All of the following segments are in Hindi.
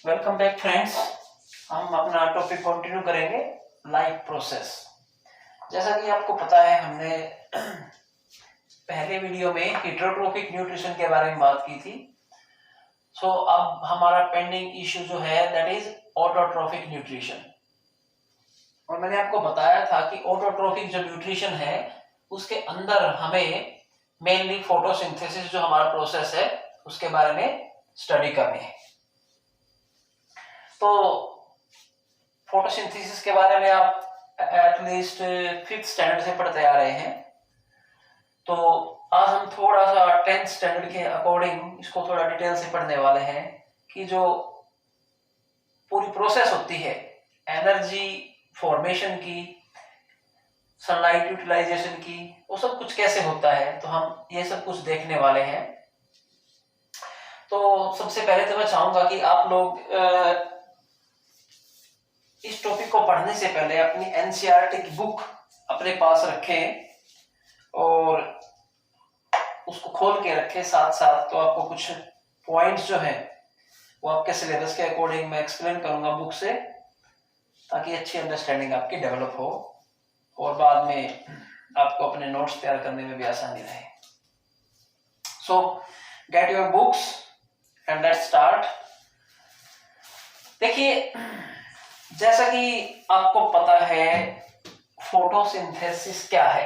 Welcome back friends. हम अपना टॉपिक कंटिन्यू करेंगे, लाइफ प्रोसेस। जैसा कि आपको पता है, हमने पहले वीडियो में हेटेरोट्रोफिक न्यूट्रिशन के बारे में बात की थी। सो अब हमारा पेंडिंग इश्यू जो है दैट इज ऑटोट्रोफिक न्यूट्रिशन। और मैंने आपको बताया था कि ऑटोट्रोफिक जो न्यूट्रिशन है उसके अंदर हमें मेनली फोटोसिंथेसिस जो हमारा प्रोसेस है उसके बारे में स्टडी करनी है। तो फोटोसिंथेसिस के बारे में आप एटलीस्ट 5th स्टैंडर्ड से पढ़ते आ रहे हैं। तो आज हम थोड़ा सा 10th स्टैंडर्ड के अकॉर्डिंग इसको थोड़ा डिटेल से पढ़ने वाले हैं कि जो पूरी प्रोसेस होती है एनर्जी फॉर्मेशन की, सनलाइट यूटिलाइजेशन की, वो सब कुछ कैसे होता है, तो हम ये सब कुछ देखने वाले हैं। तो सबसे पहले तो मैं चाहूंगा कि आप लोग इस टॉपिक को पढ़ने से पहले अपनी एनसीईआरटी की बुक अपने पास रखें और उसको खोल के रखें साथ साथ। तो आपको कुछ पॉइंट्स जो है वो आपके सिलेबस के अकॉर्डिंग मैं एक्सप्लेन करूंगा बुक से, ताकि अच्छी अंडरस्टैंडिंग आपकी डेवलप हो और बाद में आपको अपने नोट्स तैयार करने में भी आसानी रहे। सो get your books and let's start. देखिए, जैसा कि आपको पता है फोटोसिंथेसिस क्या है।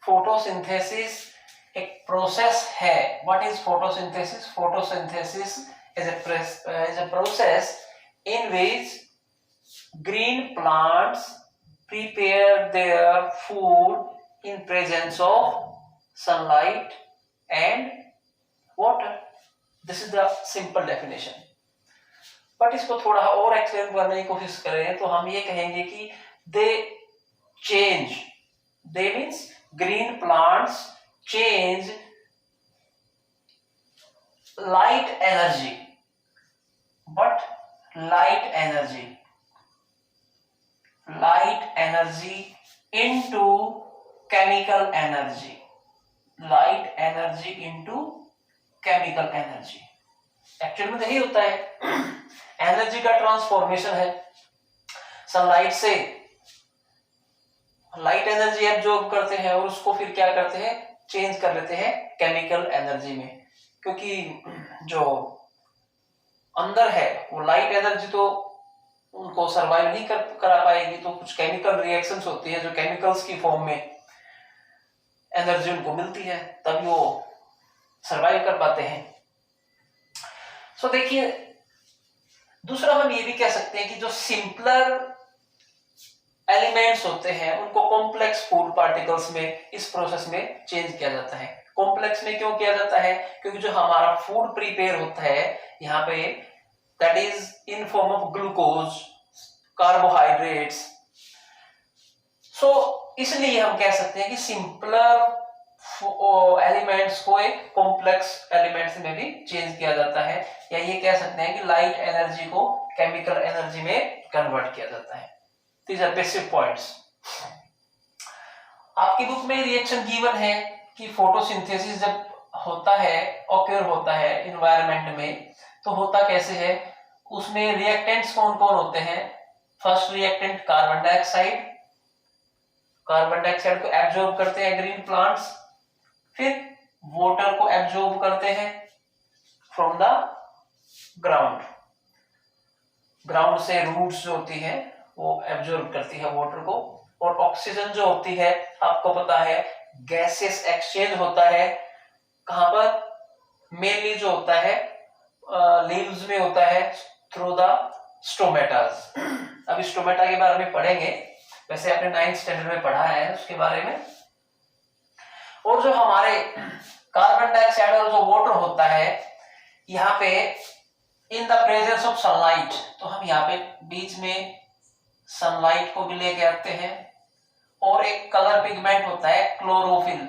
फोटोसिंथेसिस एक प्रोसेस है। What is photosynthesis? Photosynthesis is a process in which green plants prepare their food in presence of sunlight and water. This is the simple definition. But इसको थोड़ा और एक्सप्लेन करने की कोशिश करें तो हम ये कहेंगे कि दे change, they means green plants change light energy, but light energy into chemical energy, light energy into chemical energy. Actual में यही होता है, एनर्जी का ट्रांसफॉर्मेशन है। सनलाइट से लाइट एनर्जी एब्जॉर्ब करते हैं और उसको फिर क्या करते हैं, चेंज कर लेते हैं केमिकल एनर्जी में। क्योंकि जो अंदर है वो लाइट एनर्जी तो उनको सरवाइव नहीं करा पाएगी, तो कुछ केमिकल रिएक्शंस होती है जो केमिकल्स की फॉर्म में एनर्जी उनको मिलती है, तभी वो सरवाइव कर पाते हैं। सो देखिए, दूसरा हम ये भी कह सकते हैं कि जो सिंपलर एलिमेंट्स होते हैं उनको कॉम्प्लेक्स फूड पार्टिकल्स में इस प्रोसेस में चेंज किया जाता है। कॉम्प्लेक्स में क्यों किया जाता है? क्योंकि जो हमारा फूड प्रिपेयर होता है यहाँ पे that is in form of glucose, carbohydrates. So इसलिए हम कह सकते हैं कि सिंपलर एलिमेंट्स को एक कॉम्प्लेक्स एलिमेंट्स में भी चेंज किया जाता है, या ये कह सकते हैं कि लाइट एनर्जी को केमिकल एनर्जी में कन्वर्ट किया जाता है। These are basic points. आपकी बुक में रिएक्शन गिवन है कि फोटोसिंथेसिस जब होता है, ऑकर होता है एनवायरनमेंट में, तो होता कैसे है, उसमें रिएक्टेंट्स कौन कौन होते हैं। First reactant carbon dioxide, carbon dioxide को एब्जॉर्ब करते हैं ग्रीन प्लांट्स, फिर वाटर को एब्जॉर्ब करते हैं फ्रॉम द ग्राउंड, ग्राउंड से रूट्स जो होती है वो एब्जॉर्ब करती है वाटर को। और ऑक्सीजन जो होती है, आपको पता है गैसेस एक्सचेंज होता है कहां पर, मेनली जो होता है लीव्स में होता है थ्रू द स्टोमेटास। अभी स्टोमेटा के बारे में पढ़ेंगे, वैसे आपने 9th स्टैंडर्ड में पढ़ा है उसके बारे में। और जो हमारे कार्बन डाइऑक्साइड और जो वाटर होता है, यहाँ पे in the presence of sunlight, तो हम यहाँ पे बीच में सनलाइट को भी लेके आते हैं। और एक कलर पिगमेंट होता है chlorophyll,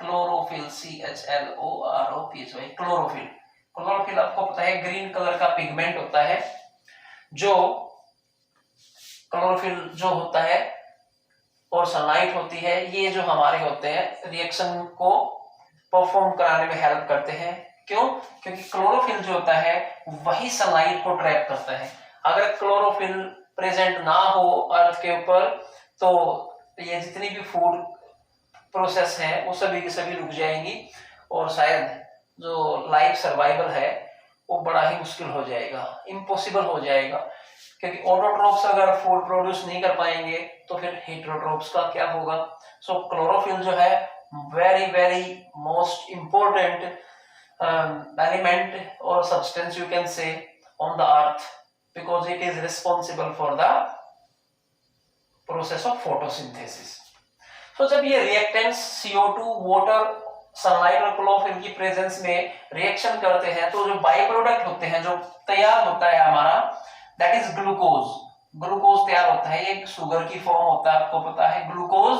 chlorophyll CHLOROPHY, chlorophyll. Chlorophyll आपको पता है ग्रीन कलर का पिगमेंट होता है। जो क्लोरोफिल जो होता है और सनलाइट होती है, ये जो हमारे होते हैं रिएक्शन को परफॉर्म कराने में हेल्प करते हैं क्यों? क्योंकि क्लोरोफिल जो होता है वही सनलाइट को ट्रैप करता है। अगर क्लोरोफिल प्रेजेंट ना हो अर्थ के ऊपर तो ये जितनी भी फूड प्रोसेस है वो सभी की सभी रुक जाएंगी और शायद जो लाइफ सर्वाइवल है वो बड़ा ही मुश्किल हो जाएगा, इम्पॉसिबल हो जाएगा। क्योंकि ऑटोट्रोप्स अगर फूड प्रोड्यूस नहीं कर पाएंगे तो फिर हेटेरोट्रोप्स का क्या होगा? सो क्लोरोफिल जो है very very most important element और substance you can say on the earth because it is responsible for the process of photosynthesis. तो जब ये रिएक्टेंट्स CO2, वाटर, सनलाइट और क्लोरोफिल की प्रेजेंस में रिएक्शन करते हैं तो जो बाई प्रोडक्ट होते हैं, जो तैयार होता है हमारा, दैट इज ग्लूकोज। ग्लूकोज तैयार होता है, एक शुगर की फॉर्म होता है, आपको पता है ग्लूकोज।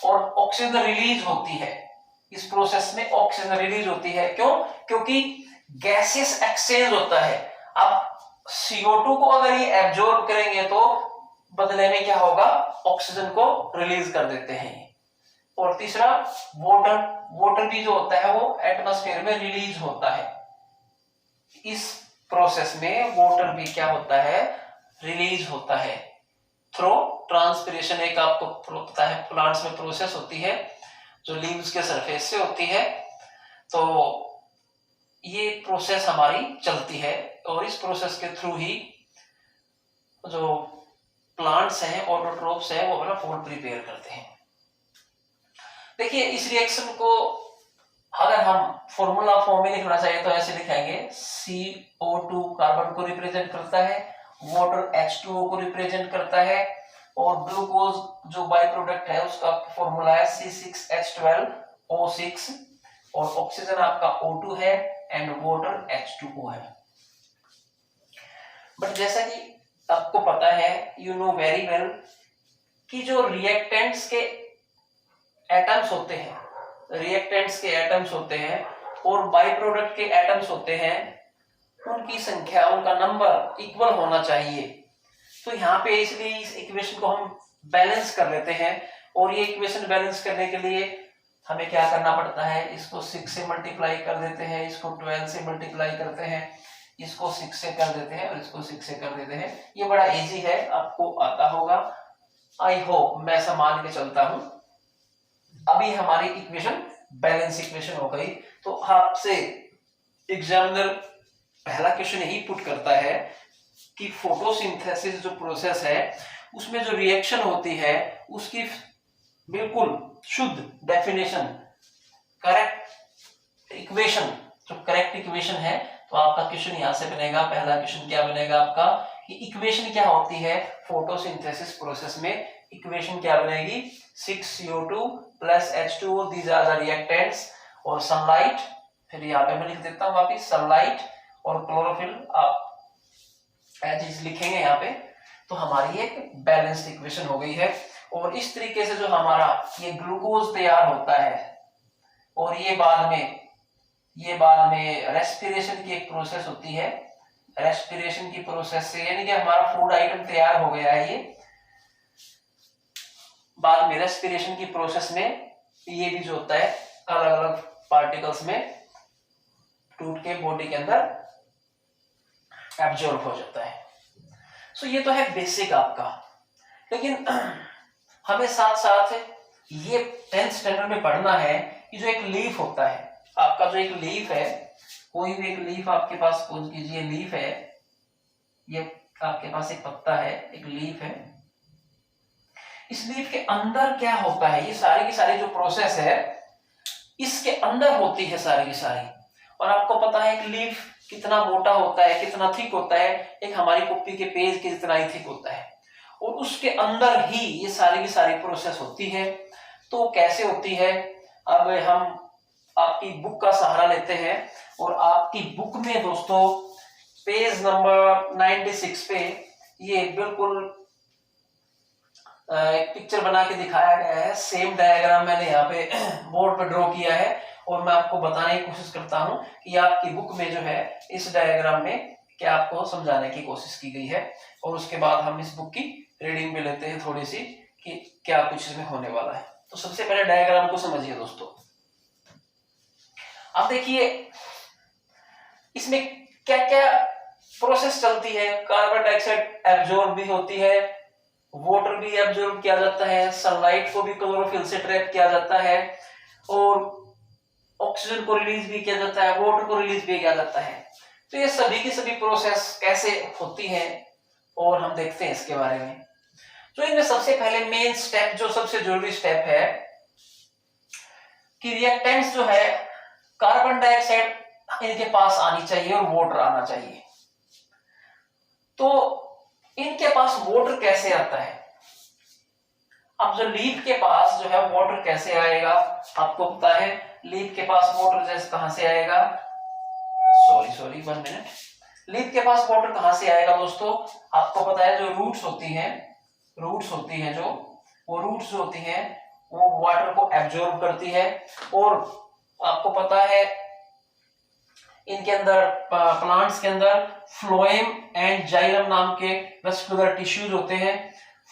और ऑक्सीजन रिलीज होती है इस प्रोसेस में, ऑक्सीजन रिलीज होती है। क्यों? क्योंकि गैसेस एक्सचेंज होता है। अब CO2 को अगर ये एब्जॉर्ब करेंगे तो बदले में क्या होगा? ऑक्सीजन को रिलीज कर देते हैं। और तीसरा वाटर, वाटर भी जो होता है वो एटमॉस्फेयर में रिलीज होता है। इस प्रोसेस में वाटर भी क्या होता है? रिलीज होता है थ्रू ट्रांसपिरेशन। एक आपको पता है प्लांट्स में प्रोसेस होती है जो लीव्स के सरफेस से होती है। तो ये प्रोसेस हमारी चलती है और इस प्रोसेस के थ्रू ही जो प्लांट्स हैं, ऑटोट्रोप्स हैं, वो अपना फूड प्रिपेयर करते हैं। देखिए इस रिएक्शन को अगर हम फॉर्मूला फॉर्म में लिखना चाहिए तो ऐसे लिखेंगे, CO2 कार्बन को रिप्रेजेंट करता है, वाटर H2O को रिप्रेजेंट करता है और ग्लूकोज जो बाई प्रोडक्ट है उसका फॉर्मूला है C6H12O6 और ऑक्सीजन आपका O2 है एंड वाटर H2O है। बट जैसा कि आपको पता है, यू नो वेरी वेल, कि जो रिएक्टेंट्स के एटम्स होते हैं, रिएक्टेंट्स के एटम्स होते हैं और बाई प्रोडक्ट के एटम्स होते हैं, उनकी संख्या, उनका नंबर इक्वल होना चाहिए। तो यहाँ पे इसलिए इस इक्वेशन को हम बैलेंस कर लेते हैं और ये इक्वेशन बैलेंस करने के लिए हमें क्या करना पड़ता है? इसको 6 से मल्टीप्लाई कर देते हैं, इसको 12 से मल्टीप्लाई करते हैं, इसको 6 से कर देते हैं और इसको 6 से कर देते हैं। ये बड़ा इजी है, आपको आता होगा, आई होप, मैं ऐसा मान के चलता हूं। अभी हमारी इक्वेशन बैलेंस इक्वेशन हो गई। तो आपसे एग्जामिनर पहला क्वेश्चन यही पुट करता है कि फोटोसिंथेसिस जो प्रोसेस है उसमें जो रिएक्शन होती है उसकी बिल्कुल शुद्ध डेफिनेशन, करेक्ट इक्वेशन, जो करेक्ट इक्वेशन है। तो आपका क्वेश्चन यहां से बनेगा, पहला क्वेश्चन क्या बनेगा आपका कि इक्वेशन क्या होती है फोटोसिंथेसिस प्रोसेस में? इक्वेशन क्या बनेगी? 6CO2 plus H2O, these are the reactants, और सनलाइट, फिर यहाँ पे मैं लिख देता हूँ वापिस सनलाइट और क्लोरोफिल आप एज इज लिखेंगे यहाँ पे। तो हमारी एक बैलेंस्ड इक्वेशन हो गई है। और इस तरीके से जो हमारा ये ग्लूकोज तैयार होता है और ये बाद में रेस्पिरेशन की एक प्रोसेस होती है, रेस्पिरेशन की प्रोसेस से यानी कि हमारा फूड आइटम तैयार हो गया है। ये बाद में रेस्पिरेशन की प्रोसेस में ये भी जो होता है अलग अलग पार्टिकल्स में टूट के बॉडी के अंदर एब्जॉर्ब हो जाता है। सो ये तो है बेसिक आपका, लेकिन हमें साथ साथ ये 10th स्टैंडर्ड में पढ़ना है कि जो एक लीफ होता है आपका, जो एक लीफ है, कोई भी एक लीफ आपके पास, सपोज कीजिए लीफ है, ये आपके पास एक पत्ता है, एक लीफ है। इस लीफ के अंदर क्या होता है? ये सारी की सारी जो प्रोसेस है इसके अंदर होती है सारी की सारी। और आपको पता है कि लीफ कितना मोटा होता है, कितना थिक होता है, एक हमारी कॉपी के पेज के जितना ही थिक होता है, और उसके अंदर ही ये सारी की सारी प्रोसेस होती है। तो कैसे होती है? अब हम आपकी बुक का सहारा लेते हैं और आपकी बुक में दोस्तों पेज नंबर 96 पे ये बिल्कुल एक पिक्चर बना के दिखाया गया है। सेम डायग्राम मैंने यहाँ पे बोर्ड पे ड्रॉ किया है और मैं आपको बताने की कोशिश करता हूँ कि आपकी बुक में जो है इस डायग्राम में क्या आपको समझाने की कोशिश की गई है। और उसके बाद हम इस बुक की रीडिंग भी लेते हैं थोड़ी सी कि क्या कुछ इसमें होने वाला है। तो सबसे पहले डायग्राम को समझिए दोस्तों। अब देखिए इसमें क्या क्या प्रोसेस चलती है। कार्बन डाइऑक्साइड एब्जॉर्ब भी होती है, वाटर भी एब्जॉर्ब किया जाता है, सनलाइट को भी क्लोरोफिल से ट्रैप किया जाता है, और ऑक्सीजन को रिलीज भी किया जाता है, वाटर को रिलीज भी किया जाता है। तो ये सभी की सभी प्रोसेस कैसे होती है और हम देखते हैं इसके बारे में। तो इनमें सबसे पहले मेन स्टेप, जो सबसे जरूरी स्टेप है कि रिएक्टेंट्स जो है कार्बन डाइऑक्साइड इनके पास आनी चाहिए और वाटर आना चाहिए। तो इनके पास वाटर कैसे आता है? अब जो लीफ के पास जो है वाटर कैसे आएगा, आपको पता है लीफ के पास वाटर जैसे कहां से आएगा, सॉरी 1 मिनट। लीफ के पास वाटर कहां से आएगा दोस्तों? आपको पता है जो रूट्स होती हैं जो वो रूट्स जो होती हैं वो वाटर को एब्जॉर्ब करती है। और आपको पता है इनके अंदर प्लांट्स के अंदर फ्लोएम एंड जाइलम नाम के वेस्कुलर टिश्यूज होते हैं।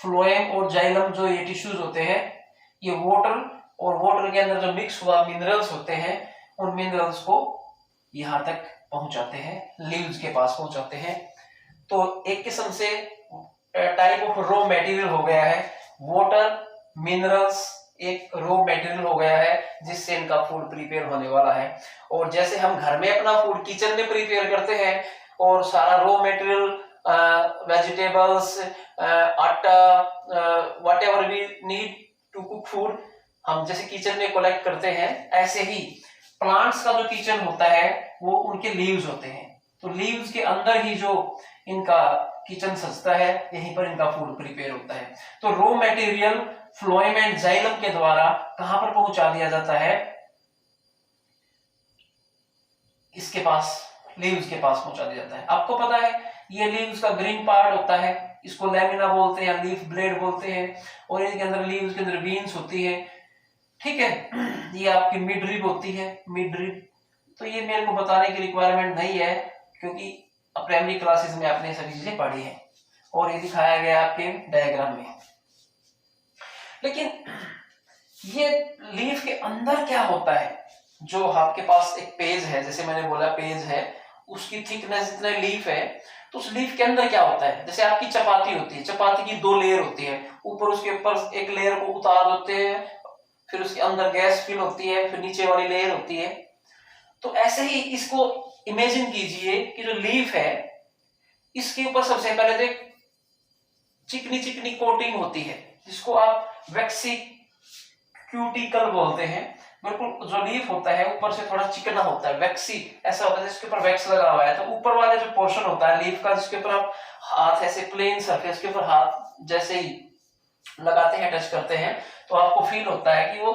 फ्लोएम और जाइलम जो ये टिश्यूज होते हैं ये वाटर के अंदर जो मिक्स हुआ मिनरल्स होते हैं उन मिनरल्स को यहां तक पहुंचाते हैं, लीव्स के पास पहुंचाते हैं। तो एक किस्म से टाइप ऑफ रॉ मटेरियल हो गया है, वाटर मिनरल्स एक रॉ मटेरियल हो गया है जिससे इनका फूड प्रिपेयर होने वाला है। और जैसे हम घर में अपना फूड किचन में प्रिपेयर करते हैं और सारा रॉ मटेरियल वेजिटेबल्स, आटा, whatever we need to cook food हम जैसे किचन में कलेक्ट करते हैं, ऐसे ही प्लांट्स का जो किचन होता है वो उनके लीव्स होते हैं। तो लीव्स के अंदर ही जो इनका किचन सजता है, यहीं पर इनका फूड प्रिपेयर होता है। तो raw material phloem and xylem के द्वारा कहां पर पहुंचा दिया जाता है? इसके पास, लीव्स के पास पहुंचा दिया जाता है। आपको पता है ये लीव्स का ग्रीन पार्ट होता है, इसको लैमिना बोलते हैं, लीफ ब्लेड बोलते हैं। और इनके अंदर लीव्स के अंदर वीन्स होती है, ठीक है। ये आपकी मिड रिब होती है, मिड रिब। तो ये मेरे को बताने की रिक्वायरमेंट नहीं है क्योंकि प्राइमरी क्लासेस में आपने सभी चीजें पढ़ी है और ये दिखाया गया आपके डायग्राम में। लेकिन ये लीफ के अंदर क्या होता है? जो आपके पास एक पेज है, जैसे मैंने बोला पेज है, उसकी थिकनेस जितना लीफ है, तो उस लीफ के अंदर क्या होता है? जैसे आपकी चपाती होती है, चपाती की 2 लेयर होती है, ऊपर उसके ऊपर एक लेयर को उतार देते हैं, फिर उसके अंदर गैस फिल होती है, फिर नीचे वाली लेयर होती है। तो ऐसे ही इसको इमेजिन कीजिए कि जो लीफ है इसके ऊपर सबसे पहले तो एक चिकनी चिकनी कोटिंग होती है जिसको आप वैक्सी क्यूटिकल बोलते हैं। बिल्कुल जो लीफ होता है ऊपर से थोड़ा चिकना होता है, वैक्सी ऐसा होता है जिसके ऊपर वैक्स लगा हुआ है। तो ऊपर वाले जो पोर्शन होता है लीफ का, जिसके ऊपर आप हाथ ऐसे प्लेन सरफेस के ऊपर हाथ जैसे ही लगाते हैं, टच करते हैं, तो आपको फील होता है कि वो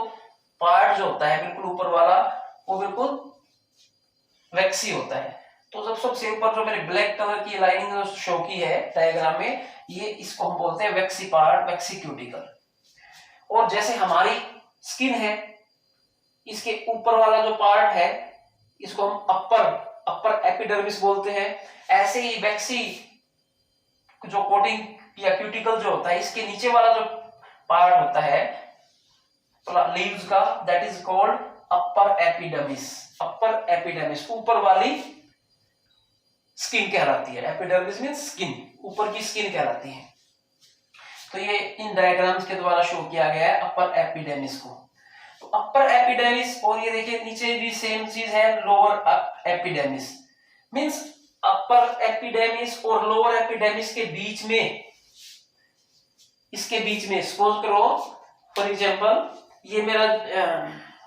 पार्ट जो होता है बिल्कुल ऊपर वाला वो बिल्कुल वैक्सी होता है। तो जब सबसे ऊपर जो मैंने ब्लैक कलर की लाइनिंग जो शो की है डायग्राम में, ये इसको हम बोलते हैं वैक्सी पार्ट, वैक्सी क्यूटिकल। और जैसे हमारी स्किन है, इसके ऊपर वाला जो पार्ट है इसको हम अपर एपिडर्मिस बोलते हैं। ऐसे ही वैक्सी जो कोटिंग या क्यूटिकल जो होता है, इसके नीचे वाला जो पार्ट होता है लीव्स का, that is called upper epidermis. Upper epidermis ऊपर वाली स्किन कहलाती है। एपिडर्मिस मींस स्किन, ऊपर की स्किन कहलाती है। तो ये इन डायग्राम्स के द्वारा शो किया गया है अपर एपिडर्मिस को। तो अपर एपिडर्मिस, और ये देखिए नीचे भी सेम चीज है, lower epidermis. Means upper epidermis और लोअर एपिडर्मिस के बीच में, इसके बीच में सपोज करो फॉर एग्जांपल ये मेरा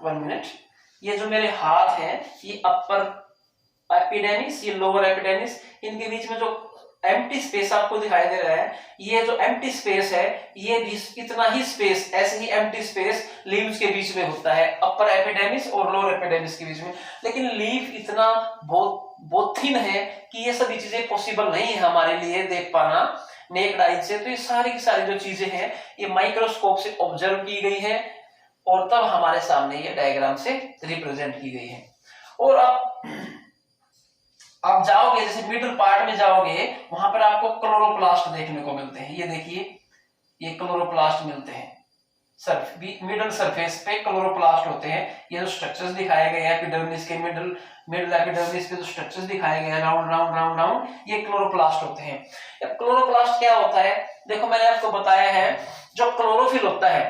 1 मिनट, ये जो मेरे हाथ है ये अपर एपिडर्मिस, ये लोअर एपिडर्मिस, इनके बीच में जो एम्प्टी स्पेस आपको दिखाई दे रहा है, ये जो एम्प्टी स्पेस है ये भी इतना ही स्पेस, ऐसे ही एम्प्टी स्पेस लीव्स के बीच में होता है, अपर एपिडर्मिस और लोअर एपिडर्मिस के बीच में। लेकिन लीफ इतना बहुत थिन है कि ये सभी चीजें पॉसिबल नहीं है हमारे लिए देख पाना नेक्ड आई से। तो ये सारी की सारी जो चीजें हैं ये माइक्रोस्कोप से ऑब्जर्व की गई है और तब हमारे सामने ये डायग्राम से रिप्रेजेंट की गई है। और आप जाओगे जैसे मिडल पार्ट में जाओगे, वहां पर आपको क्लोरोप्लास्ट देखने को मिलते हैं। ये देखिए ये क्लोरोप्लास्ट मिलते हैं, मिडल सरफेस पे क्लोरोप्लास्ट होते हैं। ये जो स्ट्रक्चर्स दिखाए गए हैं एपिडर्मिस के मिडल एपिडर्मिस पे जो स्ट्रक्चर्स दिखाए गए हैं राउंड राउंड राउंड राउंड, ये क्लोरोप्लास्ट होते हैं। अब क्लोरोप्लास्ट क्या होता है, देखो मैंने आपको बताया है जो क्लोरोफिल होता है,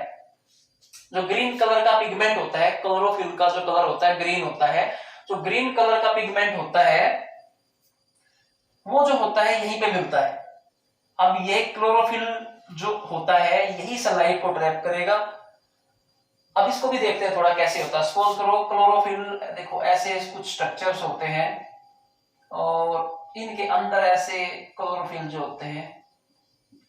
जो ग्रीन कलर का पिगमेंट होता है, क्लोरोफिल का जो कलर होता है ग्रीन होता है, जो ग्रीन कलर का पिगमेंट होता है वो जो होता है यहीं पे मिलता है। अब ये क्लोरोफिल जो होता है यही सनलाइट को ट्रैप करेगा। अब इसको भी देखते हैं थोड़ा कैसे होता है। सपोज करो क्लोरोफिल, देखो ऐसे कुछ स्ट्रक्चर्स होते हैं और इनके अंदर ऐसे क्लोरोफिल जो होते हैं,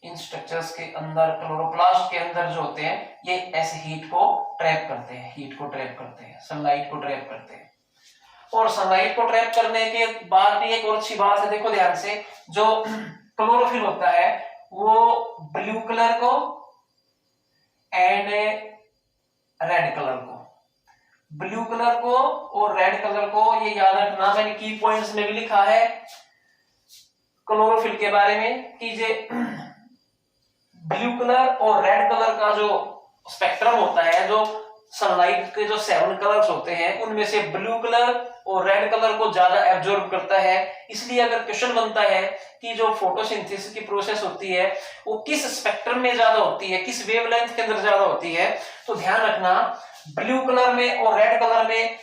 इन स्ट्रक्चर्स के अंदर क्लोरोप्लास्ट के अंदर जो होते हैं ये ऐसे हीट को ट्रैप करते हैं, हीट को ट्रैप करते हैं, सनलाइट को ट्रैप करते हैं। और सनलाइट को ट्रैप करने के बाद भी एक और अच्छी बात है, देखो ध्यान से, जो क्लोरोफिल होता है वो ब्लू कलर को एंड रेड कलर को, ब्लू कलर को और रेड कलर को, ये याद रखना, मैंने की पॉइंट्स में भी लिखा है क्लोरोफिल के बारे में कि जे ब्लू कलर और रेड कलर का जो स्पेक्ट्रम होता है, जो सनलाइट के जो 7 कलर्स होते हैं उनमें से ब्लू कलर और रेड कलर को ज्यादा एब्जॉर्ब करता है। इसलिए अगर क्वेश्चन बनता है कि जो फोटोसिंथेसिस की प्रोसेस होती है वो किस स्पेक्ट्रम में ज्यादा होती है, किस वेवलेंथ के अंदर ज्यादा होती है, तो ध्यान रखना ब्लू कलर में और रेड कलर में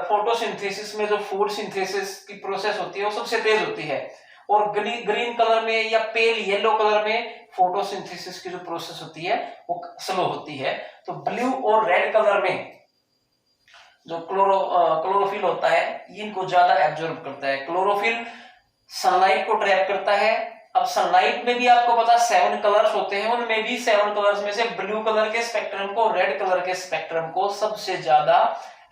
फोटोसिंथेसिस में जो फूड सिंथेसिस की प्रोसेस होती है वो सबसे तेज होती है, और ग्रीन कलर में या पेल येलो कलर में फोटोसिंथेसिस की जो प्रोसेस होती है वो स्लो होती है। तो ब्लू और रेड कलर में जो क्लोरोफिल होता है इनको ज्यादा एब्जॉर्ब करता है। क्लोरोफिल सनलाइट को ट्रैप करता है। अब सनलाइट में भी आपको पता 7 कलर्स होते हैं, उनमें भी 7 कलर्स में से ब्लू कलर के स्पेक्ट्रम को, रेड कलर के स्पेक्ट्रम को सबसे ज्यादा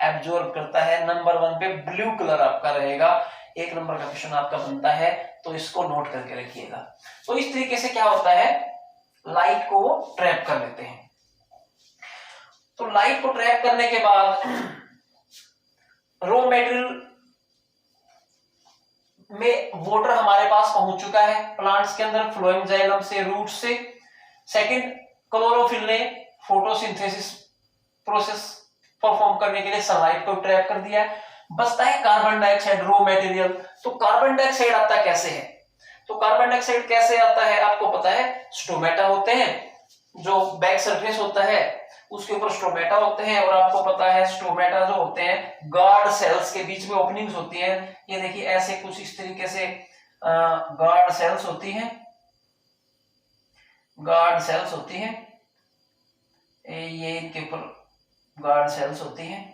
एब्जॉर्ब करता है। नंबर 1 पे ब्लू कलर आपका रहेगा। 1 नंबर का क्वेश्चन आपका बनता है, तो इसको नोट करके रखिएगा। तो इस तरीके से क्या होता है, लाइट को ट्रैप कर लेते हैं। तो लाइट को ट्रैप करने के बाद रॉ मटेरियल में वाटर हमारे पास पहुंच चुका है प्लांट्स के अंदर, फ्लोएम जाइलम से, रूट से। सेकंड, क्लोरोफिल ने फोटोसिंथेसिस प्रोसेस परफॉर्म करने के लिए सनलाइट को ट्रैप कर दिया है। बचता है कार्बन डाइऑक्साइड, रॉ मटेरियल। तो कार्बन डाइऑक्साइड आता कैसे है, तो कार्बन डाइऑक्साइड कैसे आता है आपको पता है, स्टोमेटा होते हैं, जो बैक सरफेस होता है उसके ऊपर स्टोमेटा होते हैं, और आपको पता है स्टोमेटा जो होते हैं गार्ड सेल्स के बीच में ओपनिंग्स होती हैं। ये देखिए ऐसे कुछ इस तरीके से गार्ड सेल्स होती हैं, गार्ड सेल्स होती हैं, ये इनके ऊपर गार्ड सेल्स होती हैं।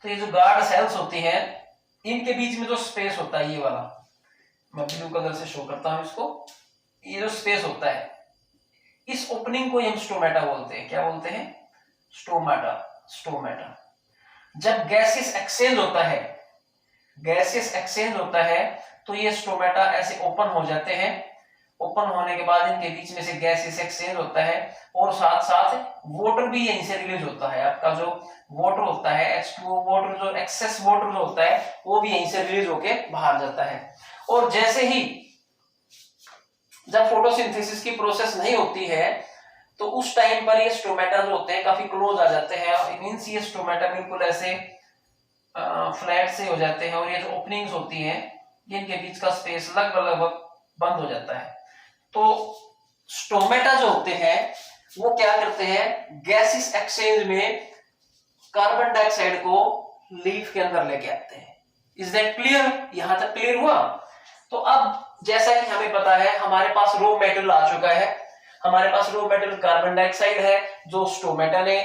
तो ये जो गार्ड सेल्स होती हैं इनके बीच में जो स्पेस होता है, ये वाला मैं ब्लू कलर से शो करता हूं इसको, ये जो स्पेस होता है इस ओपनिंग को हम स्टोमेटा बोलते हैं। क्या बोलते हैं, स्टोमेटा। स्टोमेटा। जब गैसियस एक्सचेंज होता है, गैसियस एक्सचेंज होता है तो ये स्टोमेटा ऐसे ओपन हो जाते हैं। ओपन होने के बाद इनके बीच में से गैसियस एक्सचेंज होता है, और साथ साथ वाटर भी यहीं से रिलीज होता है। आपका जो वाटर होता है H2O वाटर, जो एक्सेस वाटर जो होता है वो भी यहीं से रिलीज होके बाहर जाता है। और जैसे ही जब फोटोसिंथेसिस की प्रोसेस नहीं होती है तो उस टाइम पर ये स्टोमेटा जो होते हैं काफी क्लोज आ जाते हैं। मींस ये स्टोमेटा बिल्कुल ऐसे फ्लैट से हो जाते हैं, और ये जो ओपनिंग्स होती हैं इनके बीच का स्पेस लगभग बंद हो जाता है। तो स्टोमेटा जो होते हैं वो क्या करते हैं, गैसियस एक्सचेंज में कार्बन डाइऑक्साइड को लीफ के अंदर लेके आते हैं। इज दैट क्लियर, यहां तक क्लियर हुआ। तो अब जैसा कि हमें पता है हमारे पास रॉ मटेरियल आ चुका है, हमारे पास रॉ मटेरियल कार्बन डाइऑक्साइड है जो स्टोमेटा ने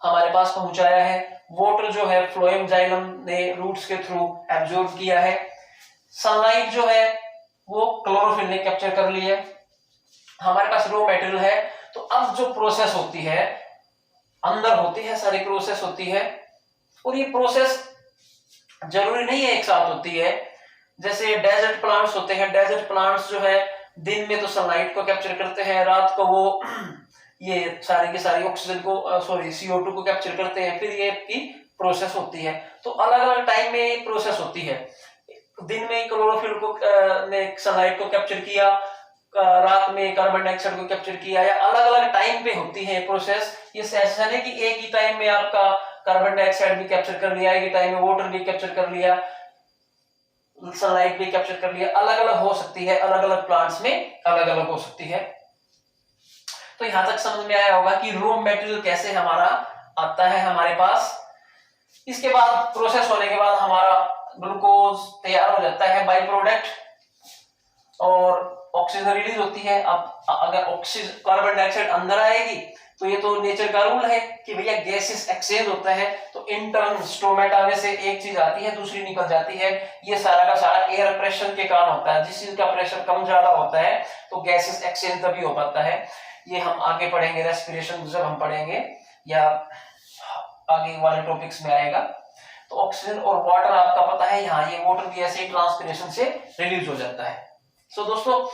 हमारे पास पहुंचाया है। वाटर जो है फ्लोएम जाइलम ने रूट्स के थ्रू एब्जॉर्ब किया है। सनलाइट जो है वो क्लोरोफिल ने कैप्चर कर ली है। हमारे पास रॉ मटेरियल है। तो अब जो प्रोसेस होती है अंदर होती है, सारी प्रोसेस होती है, और ये प्रोसेस जरूरी नहीं है एक साथ होती है। जैसे डेजर्ट प्लांट्स होते हैं, डेजर्ट प्लांट्स जो है दिन में तो सनलाइट को कैप्चर करते हैं, रात को वो ये सारी की सारी ऑक्सीजन को CO2 को कैप्चर करते हैं, फिर ये की प्रोसेस होती है। तो अलग अलग टाइम में प्रोसेस होती है। दिन में क्लोरोफिल को ने सनलाइट को कैप्चर किया, रात में कार्बन डाइऑक्साइड को कैप्चर किया, या अलग अलग टाइम पे होती है प्रोसेस। ये ऐसा नहीं कि एक ही टाइम में आपका कार्बन डाइऑक्साइड भी कैप्चर कर लिया, एक ही टाइम में वाटर भी कैप्चर कर लिया, सनलाइट भी कैप्चर कर लिया, अलग अलग हो सकती है, अलग अलग प्लांट्स में अलग अलग हो सकती है। तो यहां तक समझ में आया होगा कि रॉ मटेरियल कैसे हमारा आता है हमारे पास। इसके बाद प्रोसेस होने के बाद हमारा ग्लूकोज तैयार हो जाता है बाई प्रोडक्ट, और ऑक्सीजन रिलीज होती है। अब अगर ऑक्सीजन कार्बन डाइऑक्साइड अंदर आएगी तो ये तो नेचर का रूल है कि भैया गैसेस एक्सचेंज होता है, तो इंटर्न स्टोमेटा में से एक चीज आती है दूसरी निकल जाती है। ये सारा का सारा एयर प्रेशर के कारण होता है। जिस चीज का प्रेशर कम ज्यादा होता है तो गैसेस एक्सचेंज तभी हो पाता है। ये हम आगे पढ़ेंगे, रेस्पिरेशन जब हम पढ़ेंगे या आगे वाले टॉपिक्स में आएगा। तो ऑक्सीजन और वाटर आपका पता है, यहाँ ये वाटर भी ऐसे ट्रांसपिरेशन से रिलीज हो जाता है। सो दोस्तों,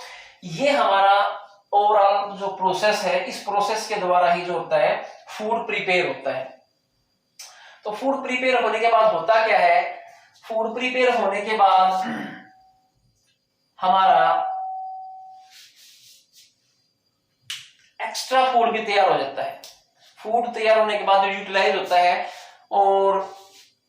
ये हमारा ओवरऑल जो प्रोसेस है, इस प्रोसेस के द्वारा ही जो होता है फूड प्रिपेयर होता है। तो फूड प्रिपेयर होने के बाद होता क्या है, फूड प्रिपेयर होने के बाद हमारा एक्स्ट्रा फूड भी तैयार हो जाता है। फूड तैयार होने के बाद जो यूटिलाइज होता है, और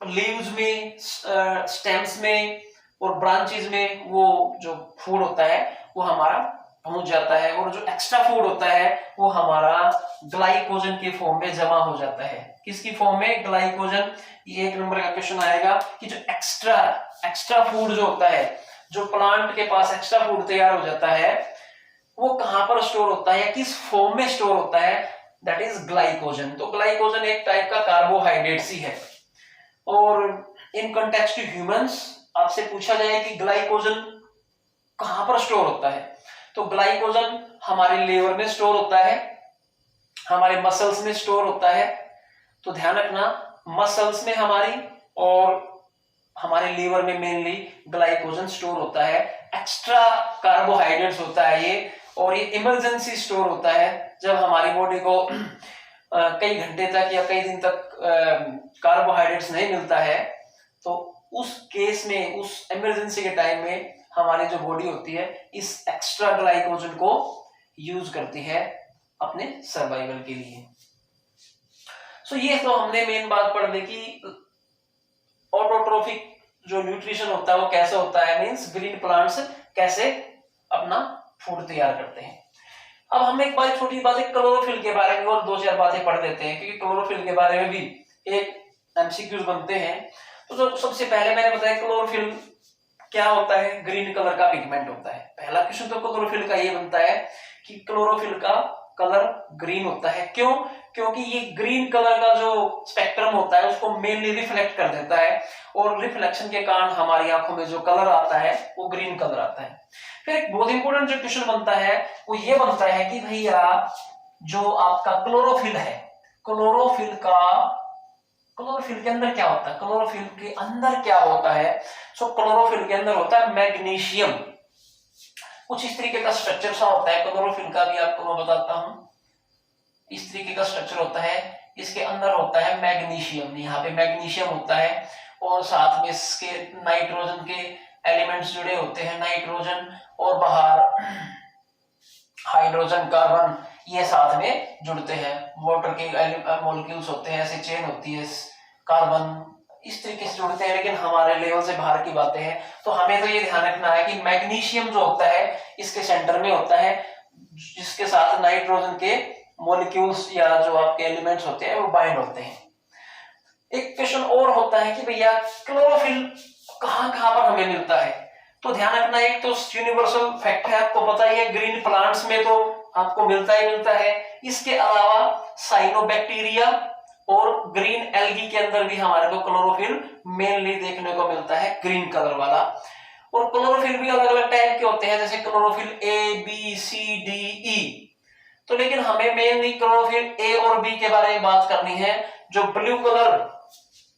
लीव्स में, स्टेम्स में और ब्रांचेस में वो जो फूड होता है वो हमारा पहुंच जाता है, और जो एक्स्ट्रा फूड होता है वो हमारा ग्लाइकोजन के फॉर्म में जमा हो जाता है। किसकी फॉर्म में? ग्लाइकोजन। ये 1 नंबर का क्वेश्चन आएगा कि जो एक्स्ट्रा फूड जो होता है, जो प्लांट के पास एक्स्ट्रा फूड तैयार हो जाता है, वो कहां पर स्टोर होता है या किस फॉर्म में स्टोर होता है? That is glycogen. तो ग्लाइकोजन एक टाइप का कार्बोहाइड्रेट ही है। और इन कॉन्टेक्स्ट टू ह्यूमंस आपसे पूछा जाए कि ग्लाइकोजन कहां पर स्टोर होता है, तो ग्लाइकोजन हमारे लिवर में स्टोर होता है, हमारे मसल्स में स्टोर होता है। तो ध्यान रखना, मसल्स में हमारी और हमारे लीवर में मेनली ग्लाइकोजन स्टोर होता है। एक्स्ट्रा कार्बोहाइड्रेट्स होता है ये, और ये इमरजेंसी स्टोर होता है जब हमारी बॉडी को कई घंटे तक या कई दिन तक कार्बोहाइड्रेट्स नहीं मिलता है। तो उस केस में, उस इमरजेंसी के टाइम में हमारी जो बॉडी होती है इस एक्स्ट्रा ग्लाइकोजन को यूज करती है अपने सर्वाइवल के लिए। सो ये तो हमने मेन बात पढ़ ली कि ऑटोट्रोफिक जो न्यूट्रिशन होता है वो कैसे होता है, मींस ग्रीन प्लांट्स कैसे अपना फूड तैयार करते हैं। अब हम एक बात, छोटी बात है, क्लोरोफिल के बारे में और 2-4 बातें पढ़ देते हैं, क्योंकि क्लोरोफिल के बारे में भी एक एमसीक्यूज बनते हैं। तो जो सबसे पहले मैंने बताया क्लोरोफिल क्या होता है, ग्रीन कलर का पिगमेंट होता है। पहला क्वेश्चन तो क्लोरोफिल का ये बनता है कि क्लोरोफिल का कलर ग्रीन होता है। क्यों? क्योंकि ये ग्रीन कलर का जो स्पेक्ट्रम होता है उसको मेनली रिफ्लेक्ट कर देता है, और रिफ्लेक्शन के कारण हमारी आंखों में जो कलर आता है वो ग्रीन कलर आता है। फिर एक बहुत इंपॉर्टेंट जो क्वेश्चन बनता है वो ये बनता है कि भैया जो आपका क्लोरोफिल है, क्लोरोफिल के अंदर क्या होता है, क्लोरोफिल के अंदर क्या होता है? सो क्लोरोफिल के अंदर होता है मैग्नीशियम। कुछ इस तरीके का स्ट्रक्चर सा होता है क्लोरोफिल का, भी आपको मैं बताता हूं। इस तरीके का स्ट्रक्चर होता है, इसके अंदर होता है मैग्नीशियम। यहाँ पे मैग्नीशियम होता है, और साथ में इसके नाइट्रोजन के एलिमेंट्स जुड़े होते हैं, नाइट्रोजन, और बाहर हाइड्रोजन, कार्बन, ये साथ में जुड़ते हैं। वाटर के मॉलिक्यूल्स होते हैं, ऐसे चेन होती है, कार्बन इस तरीके से जुड़ते हैं, लेकिन हमारे लेवल से बाहर की बातें हैं। तो हमें तो ये ध्यान रखना है कि मैग्नीशियम जो होता है इसके सेंटर में होता है, जिसके साथ नाइट्रोजन के मॉलिक्यूल्स या जो आपके एलिमेंट्स होते हैं वो बाइंड होते हैं। एक क्वेश्चन और होता है कि भैया क्लोरोफिल कहां कहां पर हमें मिलता है? तो ध्यान रखना, एक तो यूनिवर्सल फैक्ट है, आपको पता ही है, ग्रीन प्लांट्स में तो आपको मिलता ही मिलता है। इसके अलावा साइनोबैक्टीरिया और ग्रीन एल्गी के अंदर भी हमारे को क्लोरोफिल मेनली देखने को मिलता है, ग्रीन कलर वाला। और क्लोरोफिल भी अलग अलग टाइप के होते हैं, जैसे chlorophyll A, B, C, D, ई। तो लेकिन हमें मेनली क्लोरोफिल ए और बी के बारे में बात करनी है। जो ब्लू कलर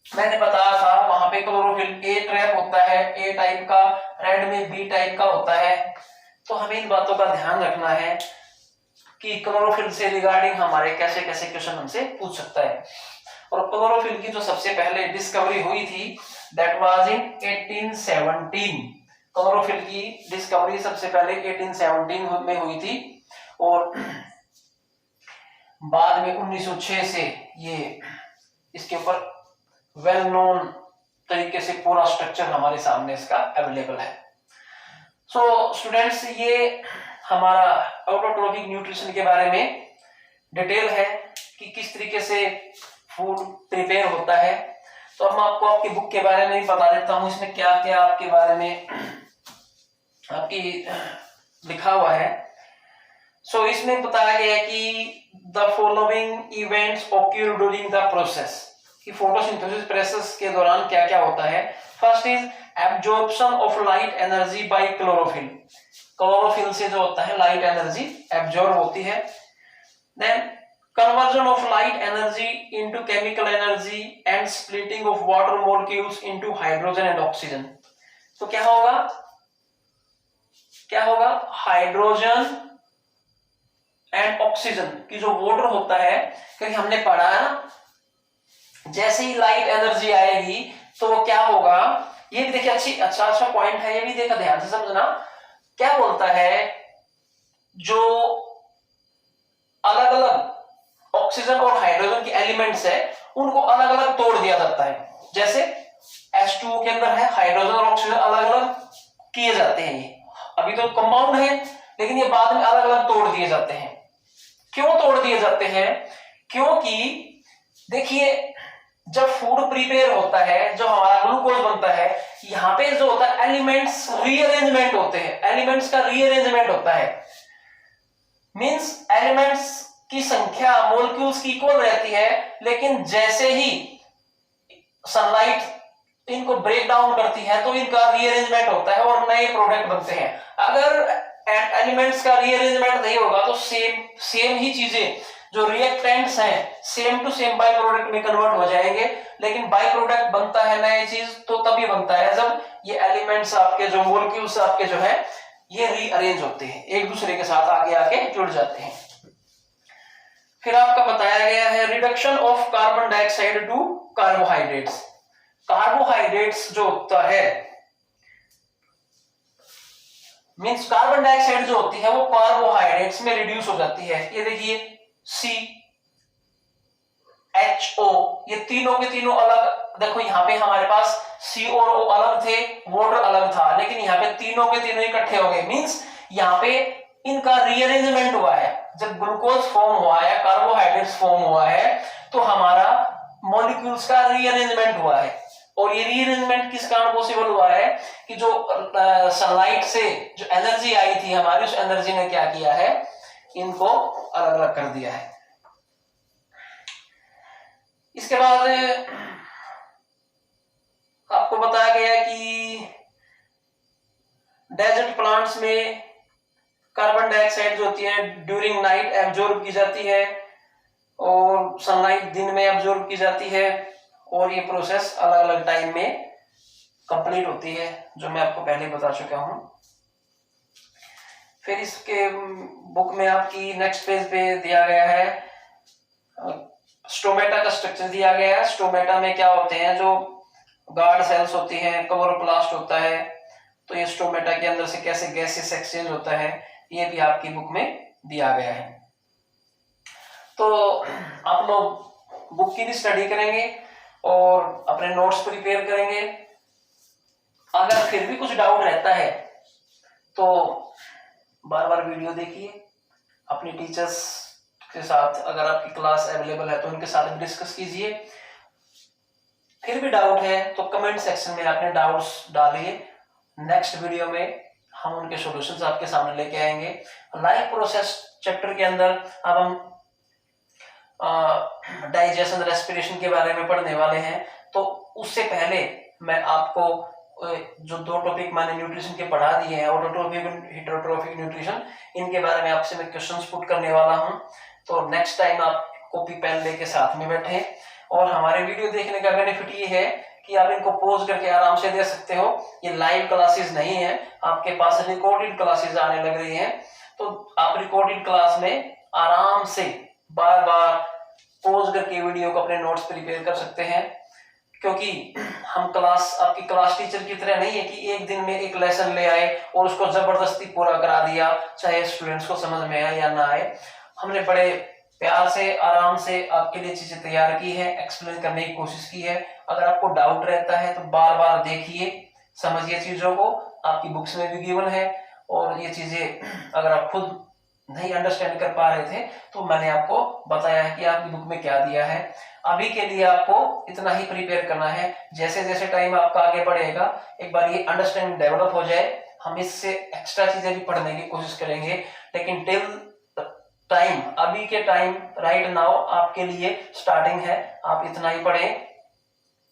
मैंने बताया था वहां पे क्लोरोफिल ए ट्रैप होता है, ए टाइप का, रेड में बी टाइप का होता है। तो हमें इन बातों का ध्यान रखना है कि क्लोरोफिल से रिगार्डिंग हमारे कैसे कैसे क्वेश्चन हमसे पूछ सकता है। और क्लोरोफिल की जो सबसे पहले डिस्कवरी हुई थी दैट वाज इन 1817। क्लोरोफिल की डिस्कवरी सबसे पहले 1817 में हुई थी और बाद में 1906 से ये इसके ऊपर वेल नोन तरीके से पूरा स्ट्रक्चर हमारे सामने इसका अवेलेबल है। सो स्टूडेंट्स, ये हमारा ऑटोट्रोफिक न्यूट्रिशन के बारे में डिटेल है कि किस तरीके से फूड प्रिपेयर होता है। तो अब मैं आपको आपकी बुक के बारे में भी बता देता हूं, इसमें क्या क्या आपके बारे में आपकी लिखा हुआ है। सो इसमें बताया गया है कि the following events occur during the process, कि फोटोसिंथेसिस प्रोसेस के दौरान क्या क्या होता है। First is absorption of light energy by chlorophyll, chlorophyll से जो होता है लाइट एनर्जी एब्जॉर्ब होती है। Then conversion of light energy into chemical energy and splitting of water molecules into hydrogen and oxygen। तो क्या होगा हाइड्रोजन एंड ऑक्सीजन की जो वाटर होता है, क्योंकि हमने पढ़ा है ना, जैसे ही लाइट एनर्जी आएगी तो वो क्या होगा, ये भी देखिए अच्छा पॉइंट है, ये भी देखा ध्यान से समझना। क्या बोलता है, जो अलग अलग ऑक्सीजन और हाइड्रोजन के एलिमेंट्स है उनको अलग अलग तोड़ दिया जाता है। जैसे H2O के अंदर है हाइड्रोजन और ऑक्सीजन अलग अलग किए जाते हैं, ये अभी तो कंपाउंड है लेकिन ये बाद में अलग अलग तोड़ दिए जाते हैं। क्यों तोड़ दिए जाते हैं, क्योंकि देखिए जब फूड प्रिपेयर होता है, जो हमारा ग्लूकोज बनता है, यहाँ पे जो होता है एलिमेंट्स रीअरेंजमेंट होते हैं, एलिमेंट्स का रीअरेंजमेंट होता है। मींस एलिमेंट्स की संख्या मॉलिक्यूल्स की इक्वल रहती है, लेकिन जैसे ही सनलाइट इनको ब्रेक डाउन करती है तो इनका रीअरेंजमेंट होता है और नए प्रोडक्ट बनते हैं। अगर एलिमेंट्स का रीअरेंजमेंट नहीं होगा तो सेम ही चीजें जो रिएक्टेंट्स हैं same to same by product में कन्वर्ट हो जाएंगे, लेकिन बाय प्रोडक्ट बनता है नई चीज तो तभी बनता है जब ये एलिमेंट्स आपके जो मॉलिक्यूल्स आपके जो है ये रीअरेंज होते हैं, एक दूसरे के साथ आगे आके जुड़ जाते हैं। फिर आपका बताया गया है reduction of carbon dioxide to carbohydrates. Carbohydrates जो होता है मींस कार्बन डाइऑक्साइड जो होती है वो कार्बोहाइड्रेट्स में रिड्यूस हो जाती है। ये देखिए CHO, ये तीनों के तीनों अलग, देखो यहाँ पे हमारे पास C और O अलग थे, वाटर अलग था, लेकिन यहाँ पे तीनों के तीनों इकट्ठे हो गए। मींस यहाँ पे इनका रीअरेंजमेंट हुआ है। जब ग्लूकोज फॉर्म हुआ है, कार्बोहाइड्रेट्स फॉर्म हुआ है, तो हमारा मॉलिक्यूल्स का रीअरेंजमेंट हुआ है। और ये रीअरेंजमेंट किस कारण पॉसिबल हुआ है कि जो सनलाइट से जो एनर्जी आई थी हमारी, उस एनर्जी ने क्या किया है, इनको अलग अलग कर दिया है। इसके बाद आपको बताया गया कि डेजर्ट प्लांट्स में कार्बन डाइऑक्साइड जो होती है ड्यूरिंग नाइट एब्जॉर्ब की जाती है और सनलाइट दिन में एब्जॉर्ब की जाती है, और ये प्रोसेस अलग अलग टाइम में कंप्लीट होती है, जो मैं आपको पहले बता चुका हूं। फिर इसके बुक में आपकी नेक्स्ट पेज पे दिया गया है स्टोमेटा का स्ट्रक्चर दिया गया है। स्टोमेटा में क्या होते हैं, जो गार्ड सेल्स होती हैं, क्लोरोप्लास्ट होता है, तो ये स्टोमेटा के अंदर से कैसे गैसेस एक्सचेंज होता है ये भी आपकी बुक में दिया गया है। तो आप लोग बुक की भी स्टडी करेंगे और अपने नोट्स प्रिपेयर करेंगे। अगर फिर भी कुछ डाउट रहता है तो बार बार वीडियो देखिए, अपनी टीचर्स के साथ अगर आपकी क्लास अवेलेबल है तो उनके साथ डिस्कस कीजिए। फिर भी डाउट है तो कमेंट सेक्शन में अपने डाउट्स डालिए, नेक्स्ट वीडियो में हम उनके सॉल्यूशंस आपके सामने लेके आएंगे। लाइफ प्रोसेस चैप्टर के अंदर अब हम डाइजेशन रेस्पिरेशन के बारे में पढ़ने वाले हैं, तो उससे पहले मैं आपको जो दो टॉपिक मैंने न्यूट्रिशन के पढ़ा दिए हैं, ऑटोट्रोफिक हेटेरोट्रोफिक न्यूट्रिशन, इनके बारे में आपसे मैं क्वेश्चंस पुट करने वाला हूं। तो नेक्स्ट टाइम आप कॉपी पेन लेके साथ में बैठे, और हमारे वीडियो देखने का बेनिफिट ये है कि आप इनको पॉज करके आराम से दे सकते हो। ये लाइव क्लासेस नहीं है, आपके पास रिकॉर्डेड क्लासेस आने लग रही हैं, तो आप रिकॉर्डेड क्लास में आराम से बार बार पॉज करके वीडियो को अपने नोट्स प्रिपेयर कर सकते हैं। क्योंकि हम आपकी क्लास टीचर की तरह नहीं है कि एक दिन में एक लेसन ले आए और उसको जबरदस्ती पूरा करा दिया, चाहे स्टूडेंट्स को समझ में आए या ना आए। हमने बड़े प्यार से आराम से आपके लिए चीजें तैयार की है, एक्सप्लेन करने की कोशिश की है। अगर आपको डाउट रहता है तो बार बार देखिए, समझिए चीजों को, आपकी बुक्स में भी गिवन है। और ये चीजें अगर आप खुद नहीं अंडरस्टैंड कर पा रहे थे तो मैंने आपको बताया है कि आपकी बुक में क्या दिया है। अभी के लिए आपको इतना ही प्रिपेयर करना है। जैसे जैसे टाइम आपका आगे बढ़ेगा, एक बार ये अंडरस्टैंडिंग डेवलप हो जाए, हम इससे एक्स्ट्रा चीजें भी पढ़ने की कोशिश करेंगे। लेकिन टिल टाइम, अभी के टाइम राइट नाउ आपके लिए स्टार्टिंग है, आप इतना ही पढ़ें,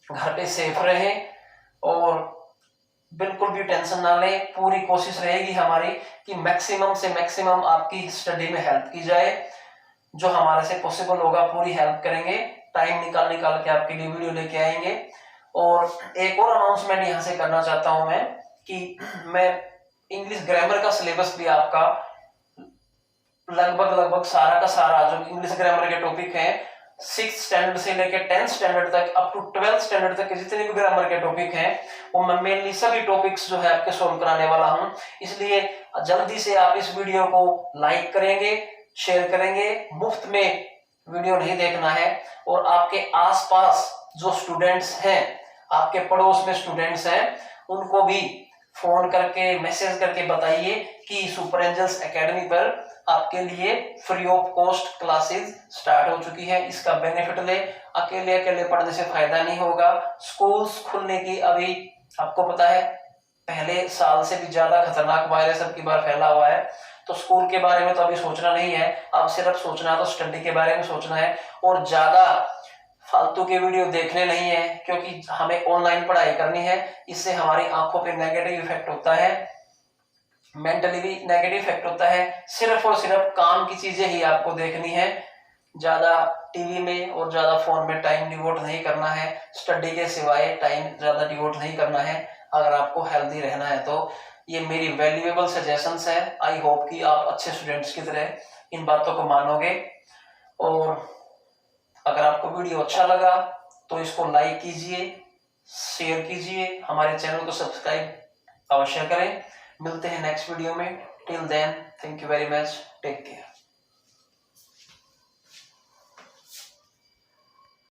घर पे सेफ रहें और बिल्कुल भी टेंशन ना लें। पूरी कोशिश रहेगी हमारी कि मैक्सिमम से मैक्सिमम आपकी स्टडी में हेल्प की जाए। जो हमारे से पॉसिबल होगा पूरी हेल्प करेंगे, टाइम निकाल निकाल के आपके लिए वीडियो लेके आएंगे। और एक और अनाउंसमेंट यहाँ से करना चाहता हूं मैं कि मैं इंग्लिश ग्रामर का सिलेबस भी आपका लगभग सारा का सारा जो इंग्लिश ग्रामर के टॉपिक है 6th स्टैंडर्ड से लेकर 10th स्टैंडर्ड तक अप टू 12th स्टैंडर्ड तक के जितने भी ग्रामर के टॉपिक हैं वो मैं मेनली सभी टॉपिक्स जो है आपके सोल्व कराने वाला हूं। इसलिए जल्दी से आप इस वीडियो को लाइक करेंगे, शेयर करेंगे। मुफ्त में वीडियो नहीं देखना है। और आपके आसपास जो स्टूडेंट्स हैं, आपके पड़ोस में स्टूडेंट्स हैं, उनको भी फोन करके मैसेज करके बताइए कि सुपर एंजल्स एकेडमी पर आपके लिए free of cost classes start हो चुकी है। इसका बेनिफिट ले, अकेले अकेले पढ़ने से फायदा नहीं होगा। स्कूल्स खुलने की अभी आपको पता है पहले साल से भी ज्यादा खतरनाक वायरस अब की बार फैला हुआ है, तो स्कूल के बारे में तो अभी सोचना नहीं है। अब सिर्फ सोचना तो स्टडी के बारे में सोचना है और ज्यादा फालतू के वीडियो देखने नहीं है, क्योंकि हमें ऑनलाइन पढ़ाई करनी है। इससे हमारी आंखों पे नेगेटिव इफेक्ट होता है, मेंटली भी नेगेटिव इफेक्ट होता है। सिर्फ और सिर्फ काम की चीजें ही आपको देखनी है, ज्यादा टीवी में और ज्यादा फोन में टाइम डिवोट नहीं करना है। स्टडी के सिवाय टाइम ज्यादा डिवोट नहीं करना है अगर आपको हेल्दी रहना है तो। ये मेरी वैल्यूएबल सजेशंस है। आई होप कि आप अच्छे स्टूडेंट्स की तरह इन बातों को मानोगे। और अगर आपको वीडियो अच्छा लगा तो इसको लाइक कीजिए, शेयर कीजिए, हमारे चैनल को सब्सक्राइब अवश्य करें। मिलते हैं नेक्स्ट वीडियो में। Till then, thank you very much, take care.